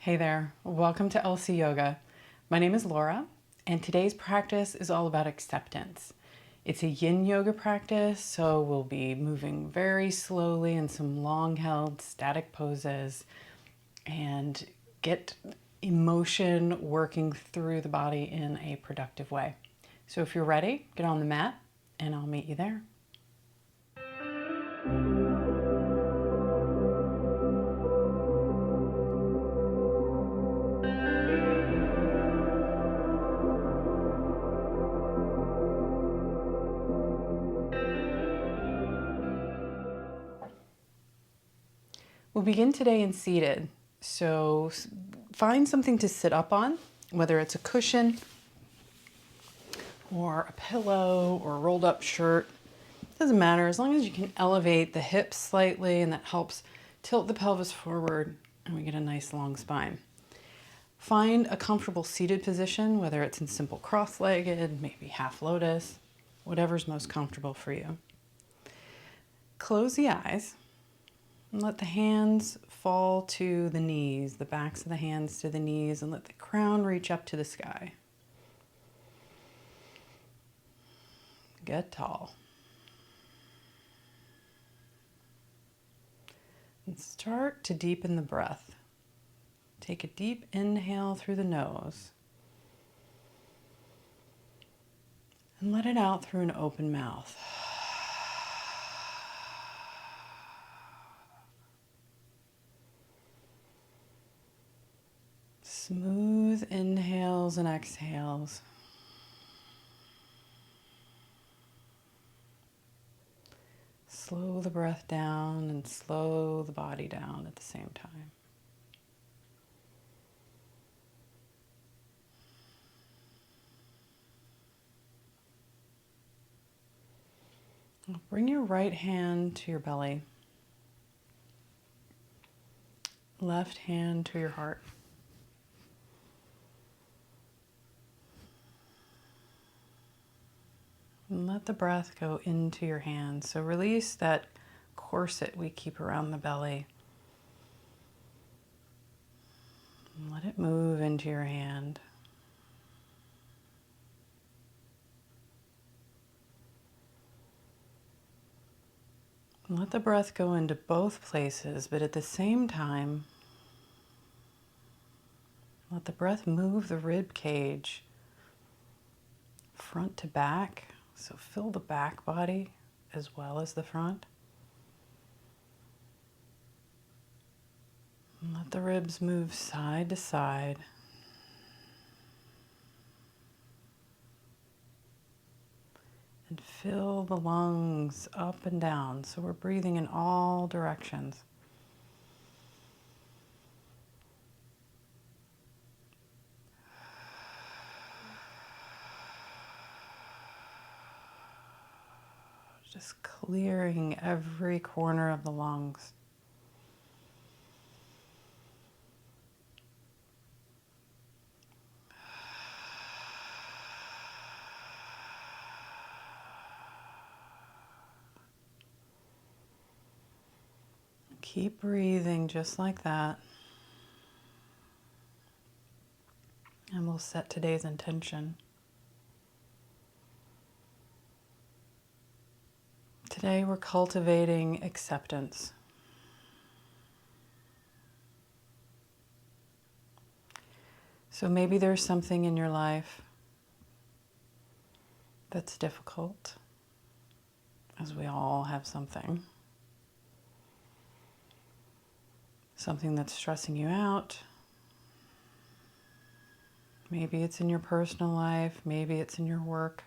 Hey there, welcome to LSEA Yoga. My name is Laura, and today's practice is all about acceptance. It's a Yin Yoga practice, so we'll be moving very slowly in some long-held static poses and get emotion working through the body in a productive way. So if you're ready, get on the mat, and I'll meet you there. We'll begin today in seated. So find something to sit up on, whether it's a cushion or a pillow or a rolled up shirt. Doesn't matter, as long as you can elevate the hips slightly, and that helps tilt the pelvis forward and we get a nice long spine. Find a comfortable seated position, whether it's in simple cross-legged, maybe half lotus, whatever's most comfortable for you. Close the eyes and let the hands fall to the knees, the backs of the hands to the knees, and let the crown reach up to the sky. Get tall. And start to deepen the breath. Take a deep inhale through the nose and let it out through an open mouth. Smooth inhales and exhales. Slow the breath down and slow the body down at the same time. Bring your right hand to your belly, left hand to your heart. And let the breath go into your hands. So release that corset we keep around the belly. And let it move into your hand. And let the breath go into both places, but at the same time, let the breath move the rib cage front to back. So fill the back body as well as the front. And let the ribs move side to side. And fill the lungs up and down. So we're breathing in all directions. Just clearing every corner of the lungs. Keep breathing just like that. And we'll set today's intention. Today we're cultivating acceptance. So maybe there's something in your life that's difficult, as we all have something. Something that's stressing you out. Maybe it's in your personal life, maybe it's in your work,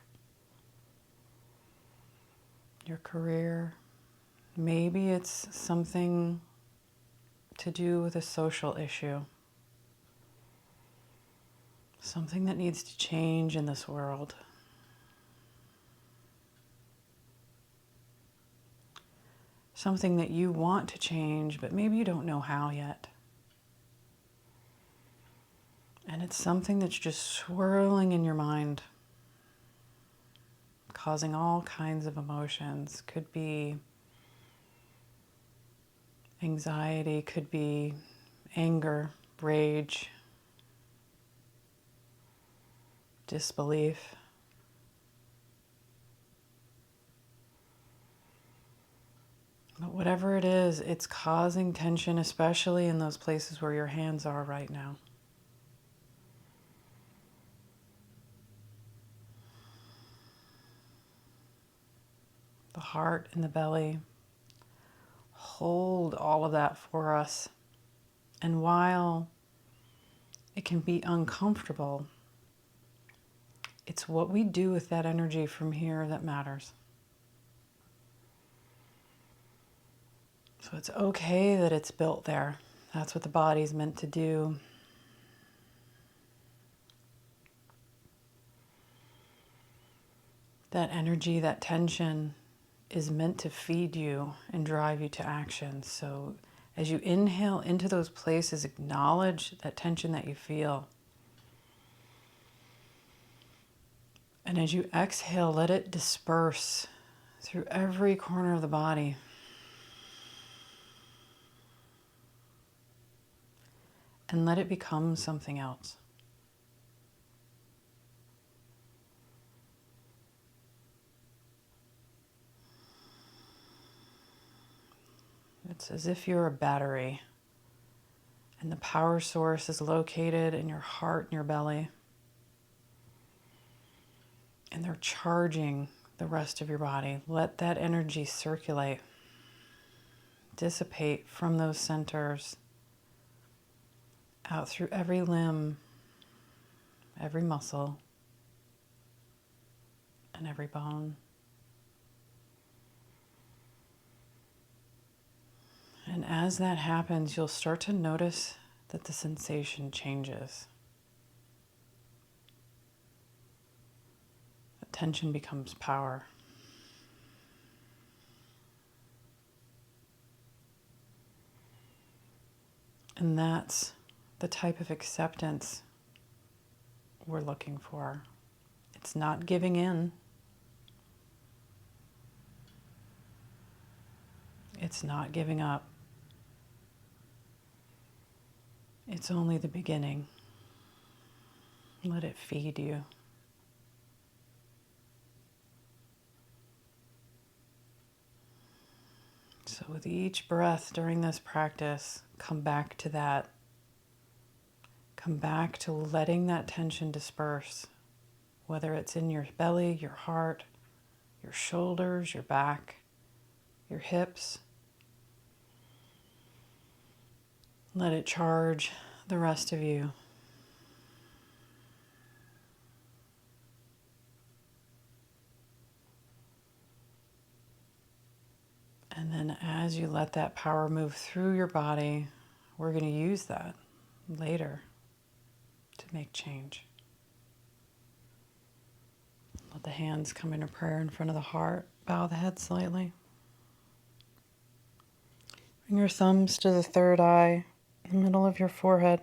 your career. Maybe it's something to do with a social issue. Something that needs to change in this world. Something that you want to change, but maybe you don't know how yet. And it's something that's just swirling in your mind, causing all kinds of emotions. Could be anxiety, could be anger, rage, disbelief. But whatever it is, it's causing tension, especially in those places where your hands are right now. The heart and the belly. Hold all of that for us. And while it can be uncomfortable, it's what we do with that energy from here that matters. So it's okay that it's built there. That's what the body's meant to do. That energy, that tension is meant to feed you and drive you to action. So as you inhale into those places, acknowledge that tension that you feel. And as you exhale, let it disperse through every corner of the body. And let it become something else. It's as if you're a battery and the power source is located in your heart and your belly. And they're charging the rest of your body. Let that energy circulate, dissipate from those centers out through every limb, every muscle, and every bone. And as that happens, you'll start to notice that the sensation changes. The tension becomes power. And that's the type of acceptance we're looking for. It's not giving in. It's not giving up. It's only the beginning. Let it feed you. So with each breath during this practice, come back to that. Come back to letting that tension disperse, whether it's in your belly, your heart, your shoulders, your back, your hips. Let it charge the rest of you. And then as you let that power move through your body, we're going to use that later to make change. Let the hands come into prayer in front of the heart. Bow the head slightly. Bring your thumbs to the third eye, in the middle of your forehead.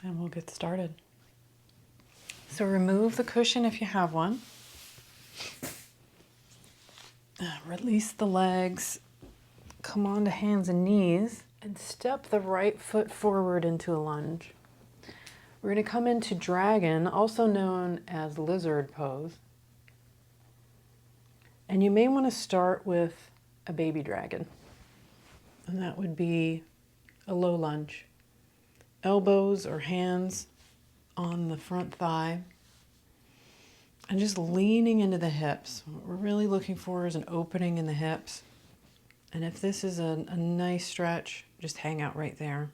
And we'll get started. So remove the cushion if you have one. Release the legs. Come on to hands and knees and step the right foot forward into a lunge. We're going to come into dragon, also known as lizard pose. And you may want to start with a baby dragon. And that would be a low lunge. Elbows or hands on the front thigh. And just leaning into the hips. What we're really looking for is an opening in the hips. And if this is a nice stretch, just hang out right there.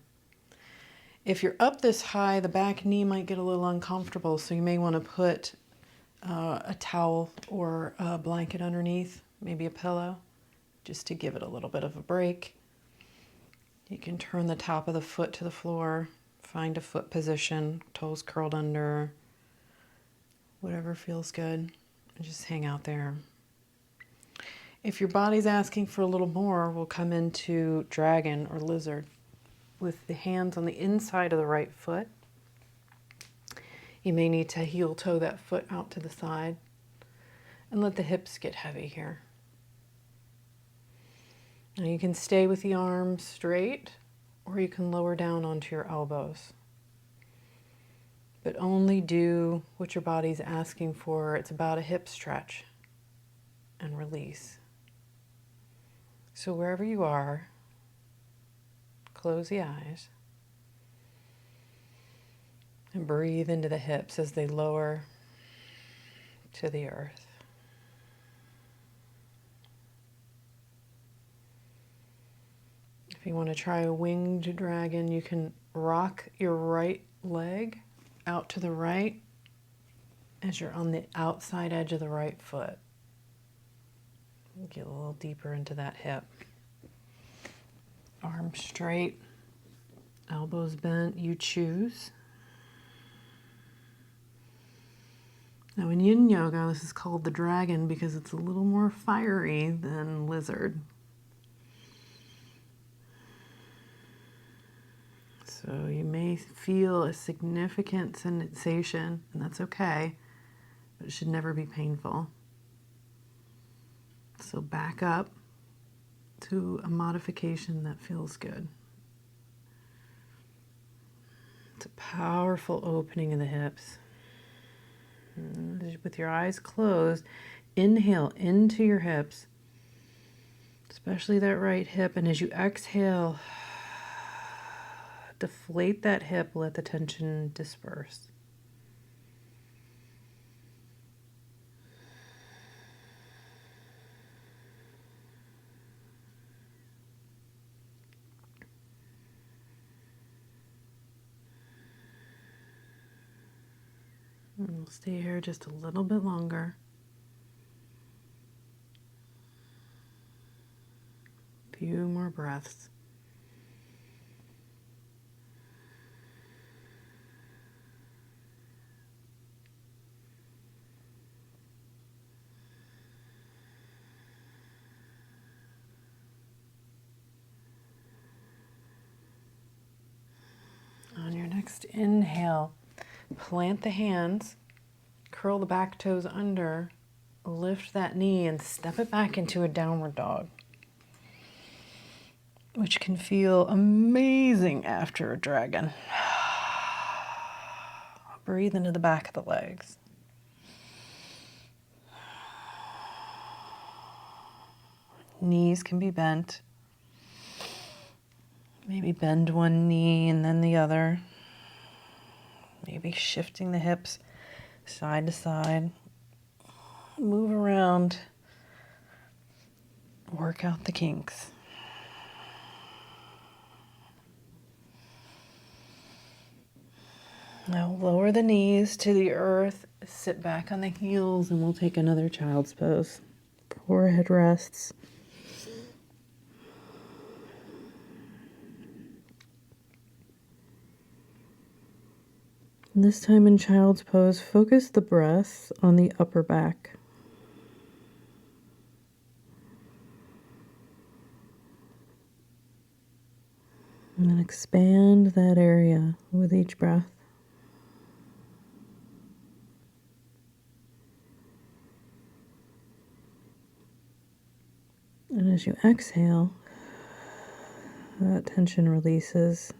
If you're up this high, the back knee might get a little uncomfortable, so you may want to put a towel or a blanket underneath, maybe a pillow, just to give it a little bit of a break. You can turn the top of the foot to the floor, find a foot position, toes curled under, whatever feels good, and just hang out there. If your body's asking for a little more, we'll come into dragon or lizard. with the hands on the inside of the right foot. You may need to heel toe that foot out to the side and let the hips get heavy here. Now you can stay with the arms straight, or you can lower down onto your elbows. But only do what your body's asking for. It's about a hip stretch and release. So wherever you are, close the eyes and breathe into the hips as they lower to the earth. If you want to try a winged dragon, you can rock your right leg out to the right as you're on the outside edge of the right foot. Get a little deeper into that hip. Arms straight, elbows bent, you choose. Now in Yin Yoga, this is called the dragon because it's a little more fiery than lizard. So you may feel a significant sensation, and that's okay, but it should never be painful. So back up to a modification that feels good. It's a powerful opening of the hips. And with your eyes closed, inhale into your hips, especially that right hip, and as you exhale, deflate that hip, let the tension disperse. And we'll stay here just a little bit longer. A few more breaths. On your next inhale, plant the hands, curl the back toes under, lift that knee and step it back into a downward dog, which can feel amazing after a dragon. Breathe into the back of the legs. Knees can be bent. Maybe bend one knee and then the other. Maybe shifting the hips side to side. Move around. Work out the kinks. Now lower the knees to the earth. Sit back on the heels and we'll take another child's pose. Forehead rests. This time in child's pose, focus the breath on the upper back. And then expand that area with each breath. And as you exhale, that tension releases.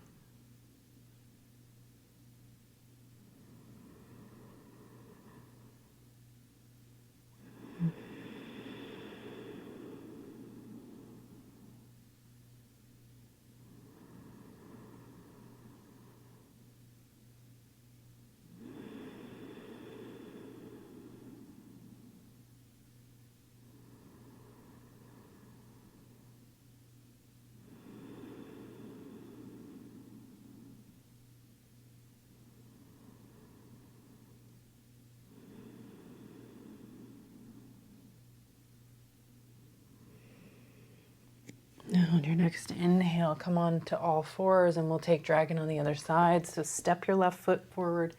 Now on your next inhale, come on to all fours and we'll take dragon on the other side. So step your left foot forward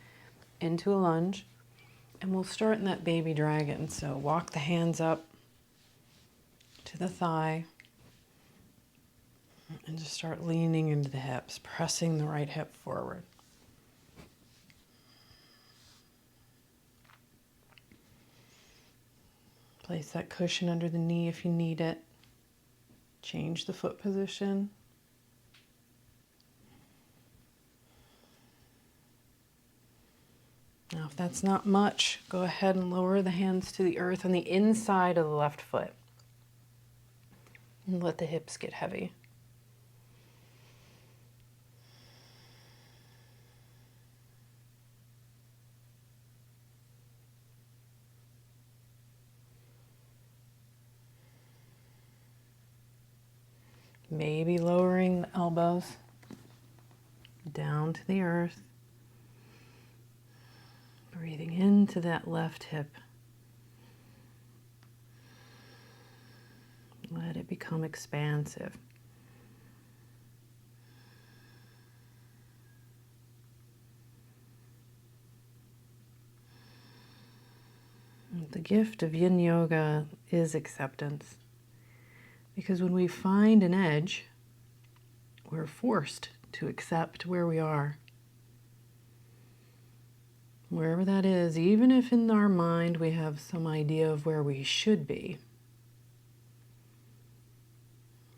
into a lunge and we'll start in that baby dragon. So walk the hands up to the thigh. And just start leaning into the hips, pressing the right hip forward. Place that cushion under the knee if you need it. Change the foot position. Now, if that's not much, go ahead and lower the hands to the earth on the inside of the left foot. And let the hips get heavy. Maybe lowering the elbows down to the earth. Breathing into that left hip. Let it become expansive. The gift of Yin Yoga is acceptance. Because when we find an edge, we're forced to accept where we are. Wherever that is, even if in our mind we have some idea of where we should be,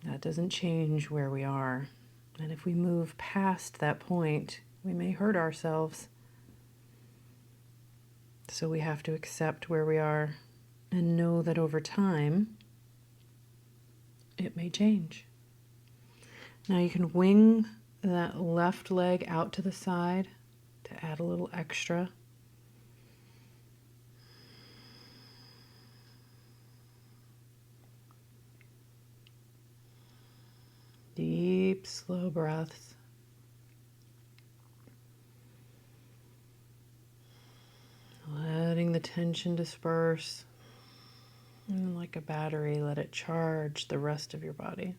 that doesn't change where we are. And if we move past that point, we may hurt ourselves. So we have to accept where we are and know that over time, it may change. Now you can wing that left leg out to the side to add a little extra. Deep, slow breaths. Letting the tension disperse. And like a battery, let it charge the rest of your body.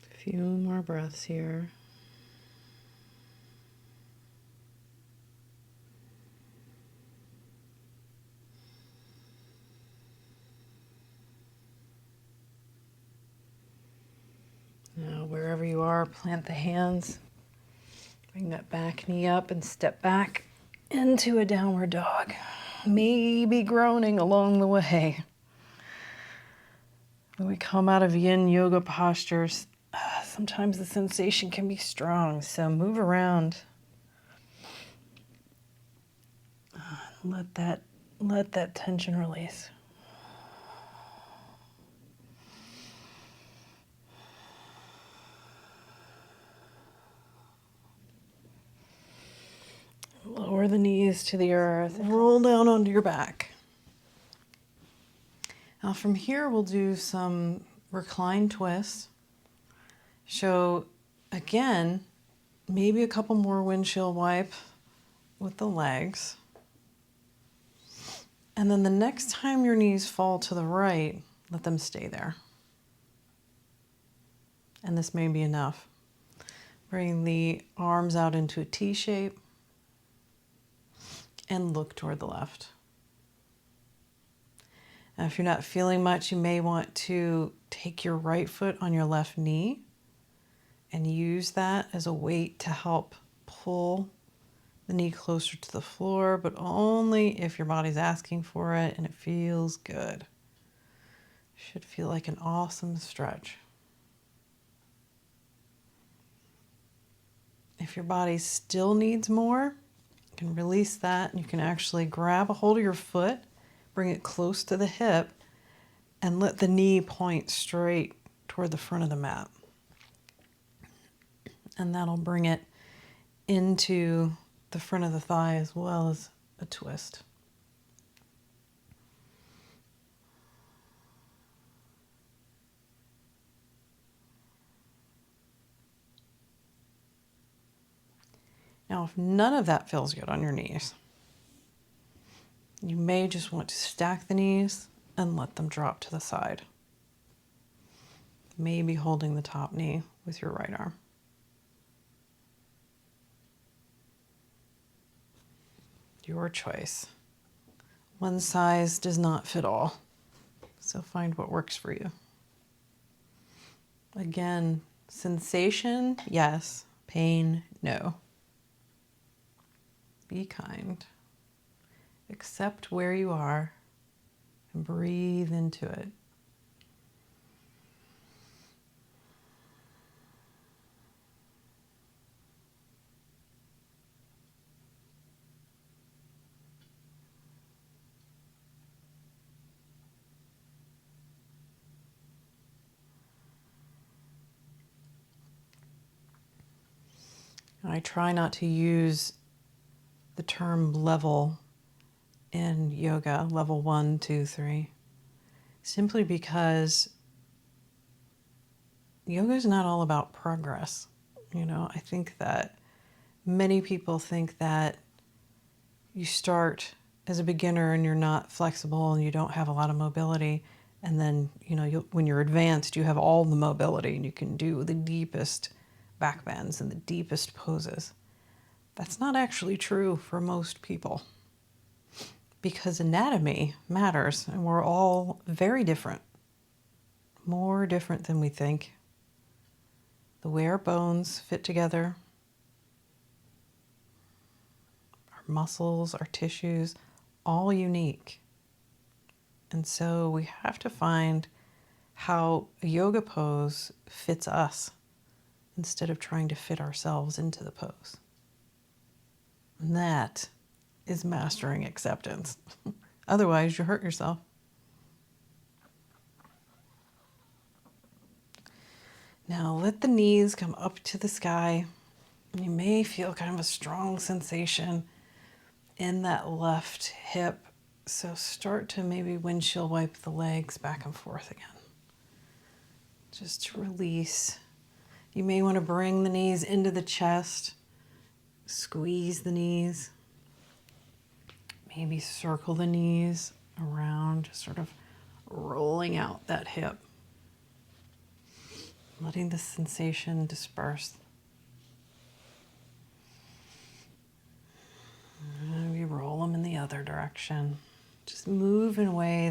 A few more breaths here. Now, wherever you are, plant the hands. Bring that back knee up and step back into a downward dog. Maybe groaning along the way. When we come out of Yin Yoga postures, sometimes the sensation can be strong, so move around. Let that tension release. Lower the knees to the earth. Roll down onto your back. Now from here, we'll do some recline twists. So again, maybe a couple more windshield wipe with the legs. And then the next time your knees fall to the right, let them stay there. And this may be enough. Bring the arms out into a T shape and look toward the left. Now, if you're not feeling much, you may want to take your right foot on your left knee and use that as a weight to help pull the knee closer to the floor, but only if your body's asking for it and it feels good. Should feel like an awesome stretch. If your body still needs more, you can release that and you can actually grab a hold of your foot, bring it close to the hip, and let the knee point straight toward the front of the mat. And that'll bring it into the front of the thigh as well as a twist. Now, if none of that feels good on your knees, you may just want to stack the knees and let them drop to the side. maybe holding the top knee with your right arm. Your choice. One size does not fit all, so find what works for you. Again, sensation, yes. Pain, no. Be kind. Accept where you are and breathe into it. I try not to use the term level in yoga, level 1, 2, 3, simply because yoga is not all about progress. I think that many people think that you start as a beginner and you're not flexible and you don't have a lot of mobility, and then when you're advanced you have all the mobility and you can do the deepest back bends and the deepest poses. That's not actually true for most people, because anatomy matters and we're all very different, more different than we think. The way our bones fit together, our muscles, our tissues, all unique. And so we have to find how a yoga pose fits us instead of trying to fit ourselves into the pose. And that is mastering acceptance. Otherwise, you hurt yourself. Now let the knees come up to the sky. You may feel kind of a strong sensation in that left hip. So start to maybe windshield wipe the legs back and forth again. Just to release. You may want to bring the knees into the chest. Squeeze the knees. Maybe circle the knees around, sort of rolling out that hip. Letting the sensation disperse. Maybe roll them in the other direction. Just move in a way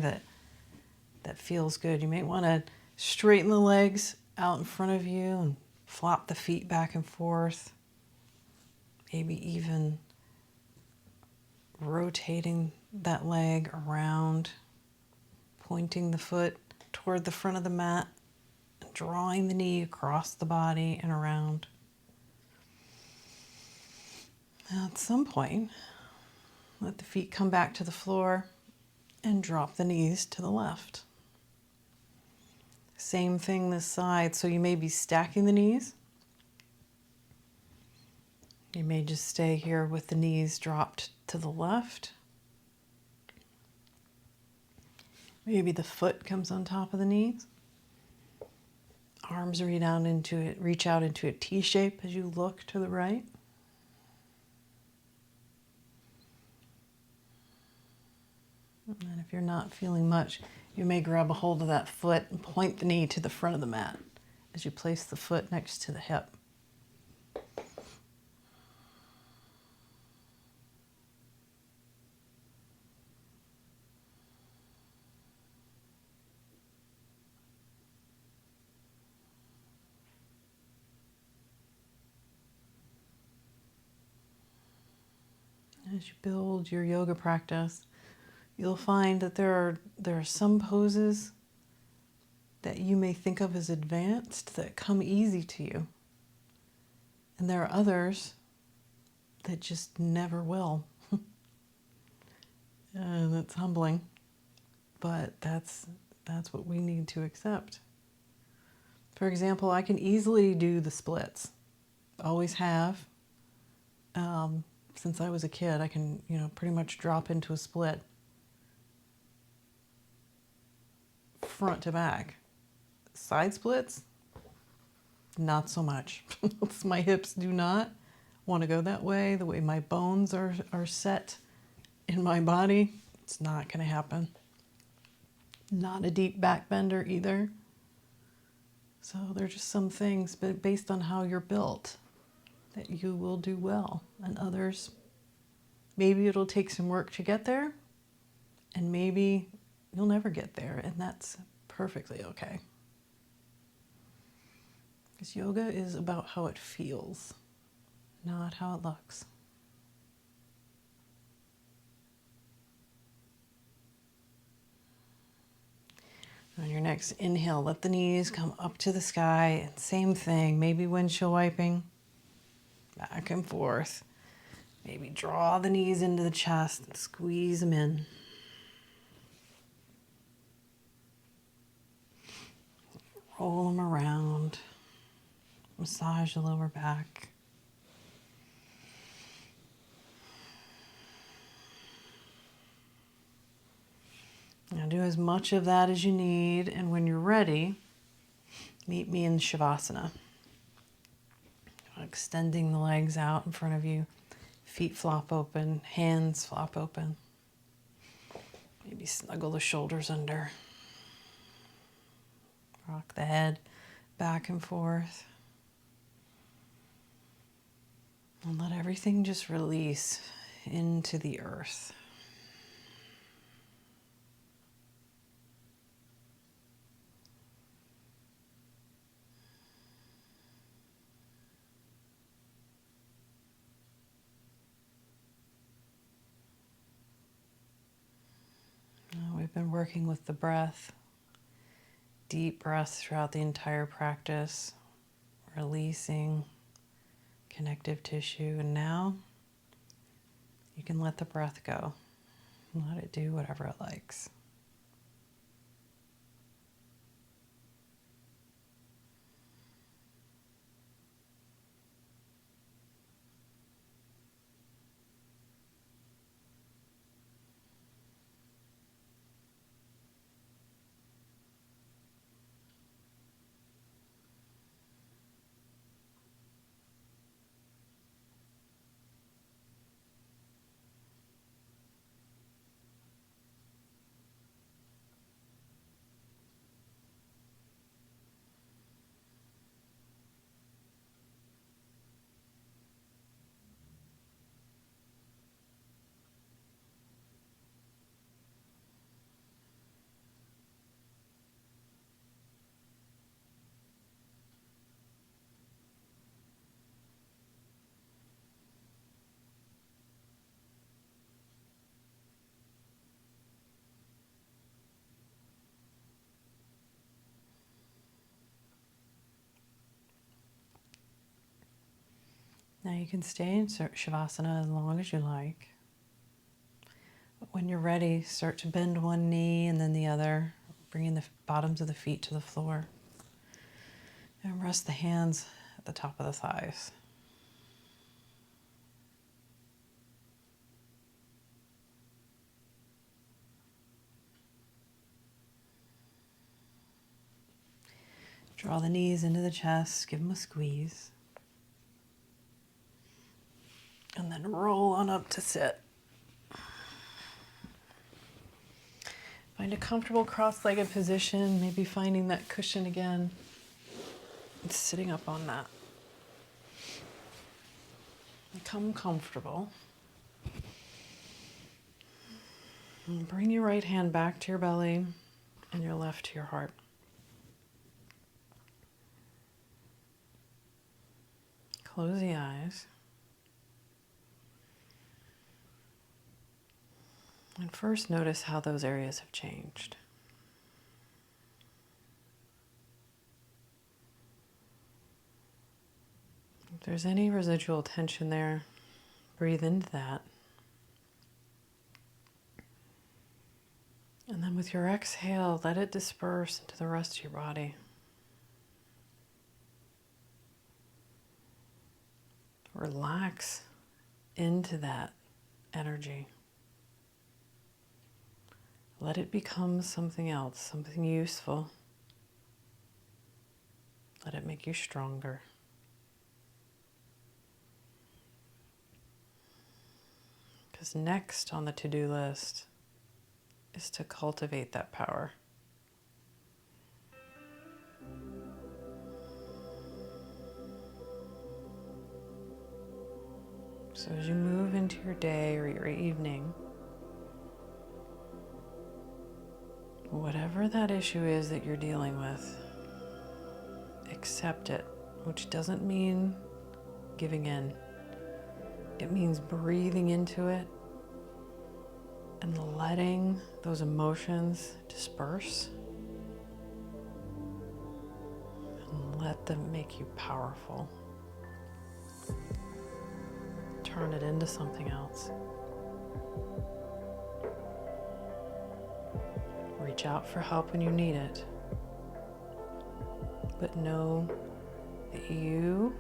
that feels good. You may want to straighten the legs out in front of you and flop the feet back and forth. Maybe even rotating that leg around, pointing the foot toward the front of the mat, and drawing the knee across the body and around. Now at some point, let the feet come back to the floor and drop the knees to the left. Same thing this side, so you may be stacking the knees. You may just stay here with the knees dropped to the left. Maybe the foot comes on top of the knees. Arms reach out into a T shape as you look to the right. And if you're not feeling much, you may grab a hold of that foot and point the knee to the front of the mat as you place the foot next to the hip. As you build your yoga practice, you'll find that there are some poses that you may think of as advanced that come easy to you. And there are others that just never will. And that's humbling, but that's what we need to accept. For example, I can easily do the splits. Always have. Since I was a kid, I can, pretty much drop into a split front to back. Side splits, not so much. My hips do not want to go that way. The way my bones are set in my body, it's not going to happen. Not a deep back bender either. So there's just some things, but based on how you're built, that you will do well. And others, maybe it'll take some work to get there, and maybe you'll never get there, and that's perfectly okay. Because yoga is about how it feels, not how it looks. On your next inhale, let the knees come up to the sky. And same thing, maybe windshield wiping, back and forth. Maybe draw the knees into the chest and squeeze them in. Roll them around. Massage the lower back. Now do as much of that as you need, and when you're ready, meet me in Shavasana. Extending the legs out in front of you, feet flop open, hands flop open. Maybe snuggle the shoulders under. Rock the head back and forth. And let everything just release into the earth. We've been working with the breath, deep breaths throughout the entire practice, releasing connective tissue, and now you can let the breath go. Let it do whatever it likes. Now you can stay in Shavasana as long as you like. But when you're ready, start to bend one knee and then the other, bringing the bottoms of the feet to the floor. And rest the hands at the top of the thighs. Draw the knees into the chest, give them a squeeze. And then roll on up to sit. Find a comfortable cross-legged position, maybe finding that cushion again. And sitting up on that. Become comfortable. And bring your right hand back to your belly and your left to your heart. Close the eyes. And first notice how those areas have changed. If there's any residual tension there, breathe into that. And then with your exhale, let it disperse into the rest of your body. Relax into that energy. Let it become something else, something useful. Let it make you stronger. Because next on the to-do list is to cultivate that power. So as you move into your day or your evening, whatever that issue is that you're dealing with, accept it, which doesn't mean giving in. It means breathing into it and letting those emotions disperse and let them make you powerful. Turn it into something else. Reach out for help when you need it, but know that you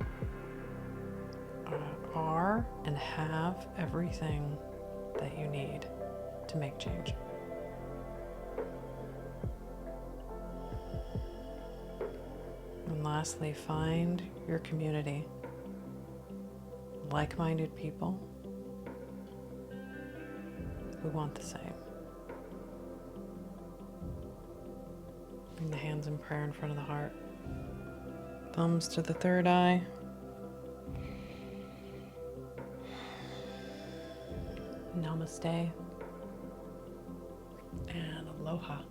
are and have everything that you need to make change. And lastly, find your community, like-minded people who want the same. Bring the hands in prayer in front of the heart. Thumbs to the third eye. Namaste and aloha.